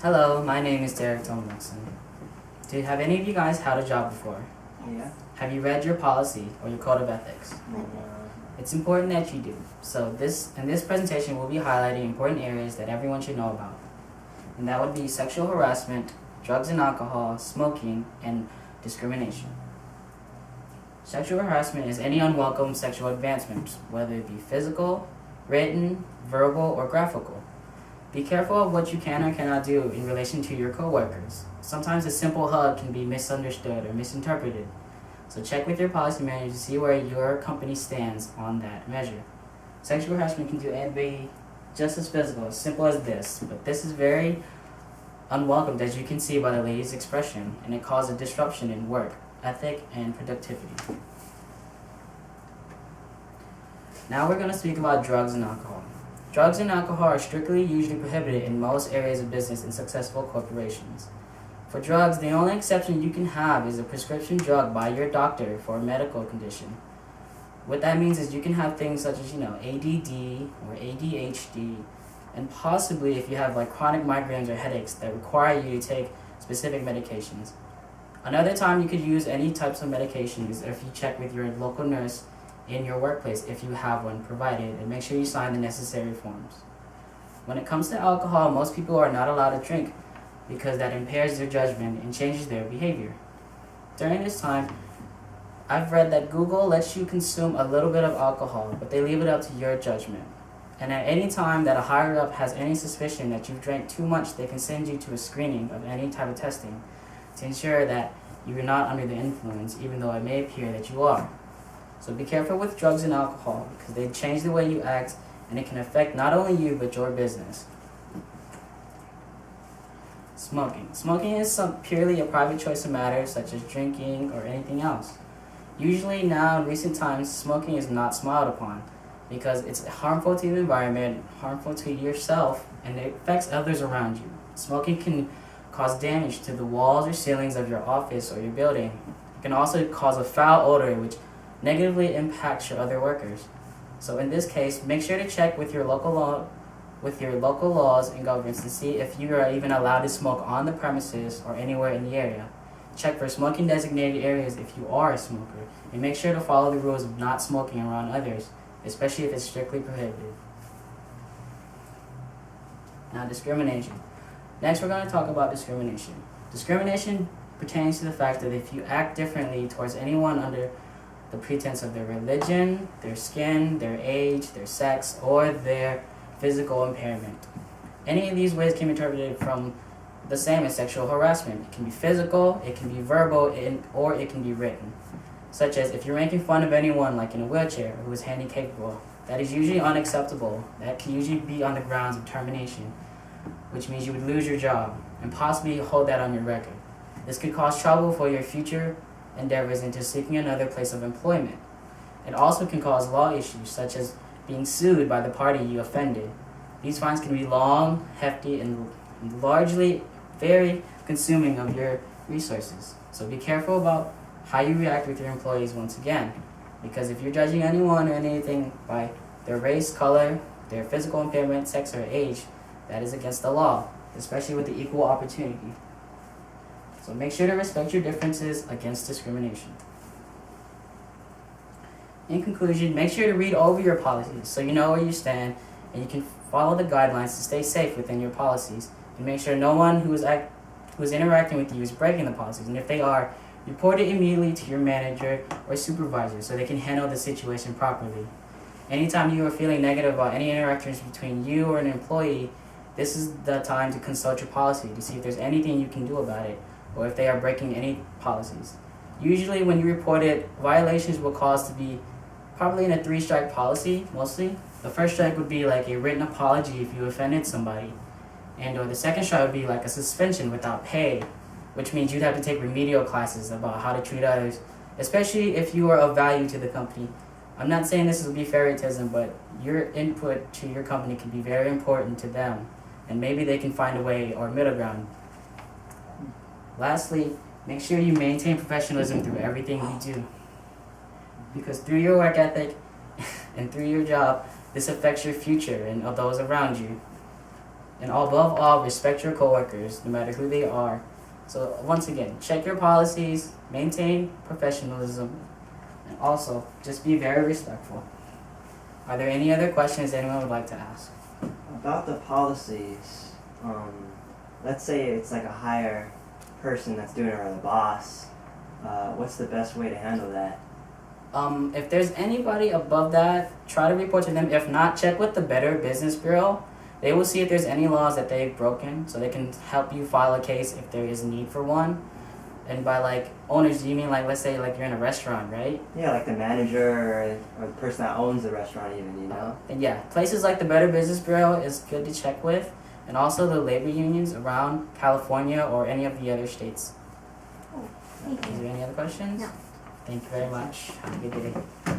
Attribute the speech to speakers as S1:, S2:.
S1: Hello, my name is Derek Tomlinson. Have any of you guys had a job before?
S2: Yeah.
S1: Have you read your policy or your code of ethics? It's important that you do. So in this presentation, we'll be highlighting important areas that everyone should know about. And that would be sexual harassment, drugs and alcohol, smoking, and discrimination. Sexual harassment is any unwelcome sexual advancement, whether it be physical, written, verbal, or graphical. Be careful of what you can or cannot do in relation to your coworkers. Sometimes a simple hug can be misunderstood or misinterpreted. So check with your policy manager to see where your company stands on that measure. Sexual harassment can be just as physical, as simple as this, but this is very unwelcomed, as you can see by the lady's expression, and it caused a disruption in work, ethic, and productivity. Now we're going to speak about drugs and alcohol. Drugs and alcohol are strictly usually prohibited in most areas of business in successful corporations. For drugs, the only exception you can have is a prescription drug by your doctor for a medical condition. What that means is you can have things such as, ADD or ADHD, and possibly if you have like chronic migraines or headaches that require you to take specific medications. Another time you could use any types of medication is if you check with your local nurse in your workplace if you have one provided, and make sure you sign the necessary forms. When it comes to alcohol, most people are not allowed to drink because that impairs their judgment and changes their behavior. During this time, I've read that Google lets you consume a little bit of alcohol, but they leave it up to your judgment. And at any time that a higher up has any suspicion that you've drank too much, they can send you to a screening of any type of testing to ensure that you're not under the influence, even though it may appear that you are. So be careful with drugs and alcohol because they change the way you act, and it can affect not only you but your business. Smoking. Smoking is purely a private choice of matters such as drinking or anything else. Usually now in recent times, smoking is not smiled upon because it's harmful to the environment, harmful to yourself, and it affects others around you. Smoking can cause damage to the walls or ceilings of your office or your building. It can also cause a foul odor which negatively impacts your other workers. So in this case, make sure to check with your local laws and governments to see if you are even allowed to smoke on the premises or anywhere in the area. Check for smoking designated areas if you are a smoker, and make sure to follow the rules of not smoking around others, especially if it's strictly prohibited. Now, discrimination. Next, we're going to talk about discrimination. Discrimination pertains to the fact that if you act differently towards anyone under the pretense of their religion, their skin, their age, their sex, or their physical impairment. Any of these ways can be interpreted from the same as sexual harassment. It can be physical, it can be verbal, or it can be written. Such as if you're making fun of anyone like in a wheelchair who is handicapable, that is usually unacceptable. That can usually be on the grounds of termination, which means you would lose your job and possibly hold that on your record. This could cause trouble for your future endeavors into seeking another place of employment. It also can cause law issues such as being sued by the party you offended. These fines can be long, hefty, and largely very consuming of your resources. So be careful about how you react with your employees once again, because if you're judging anyone or anything by their race, color, their physical impairment, sex, or age, that is against the law, especially with the equal opportunity. So make sure to respect your differences against discrimination. In conclusion, make sure to read over your policies so you know where you stand and you can follow the guidelines to stay safe within your policies, and make sure no one who is interacting with you is breaking the policies, and if they are, report it immediately to your manager or supervisor so they can handle the situation properly. Anytime you are feeling negative about any interactions between you or an employee, this is the time to consult your policy to see if there's anything you can do about it, or if they are breaking any policies. Usually when you report it, violations will cause to be probably in a 3-strike policy, mostly. The first strike would be like a written apology if you offended somebody, or the second strike would be like a suspension without pay, which means you'd have to take remedial classes about how to treat others, especially if you are of value to the company. I'm not saying this will be favoritism, but your input to your company can be very important to them, and maybe they can find a way or middle ground. Lastly, make sure you maintain professionalism through everything you do, because through your work ethic and through your job, this affects your future and of those around you. And above all, respect your coworkers, no matter who they are. So once again, check your policies, maintain professionalism, and also just be very respectful. Are there any other questions anyone would like to ask?
S2: About the policies, let's say it's like a higher person that's doing it or the boss. What's the best way to handle that?
S1: If there's anybody above that, try to report to them. If not, check with the Better Business Bureau. They will see if there's any laws that they've broken, so they can help you file a case if there is need for one. And by like owners, do you mean like, let's say like you're in a restaurant, right?
S2: Yeah, like the manager or the person that owns the restaurant even, you know?
S1: And yeah, places like the Better Business Bureau is good to check with, and also the labor unions around California or any of the other states.
S3: Thank
S1: Is
S3: you.
S1: there any other questions?
S3: No.
S1: Thank you very much. Have a good day.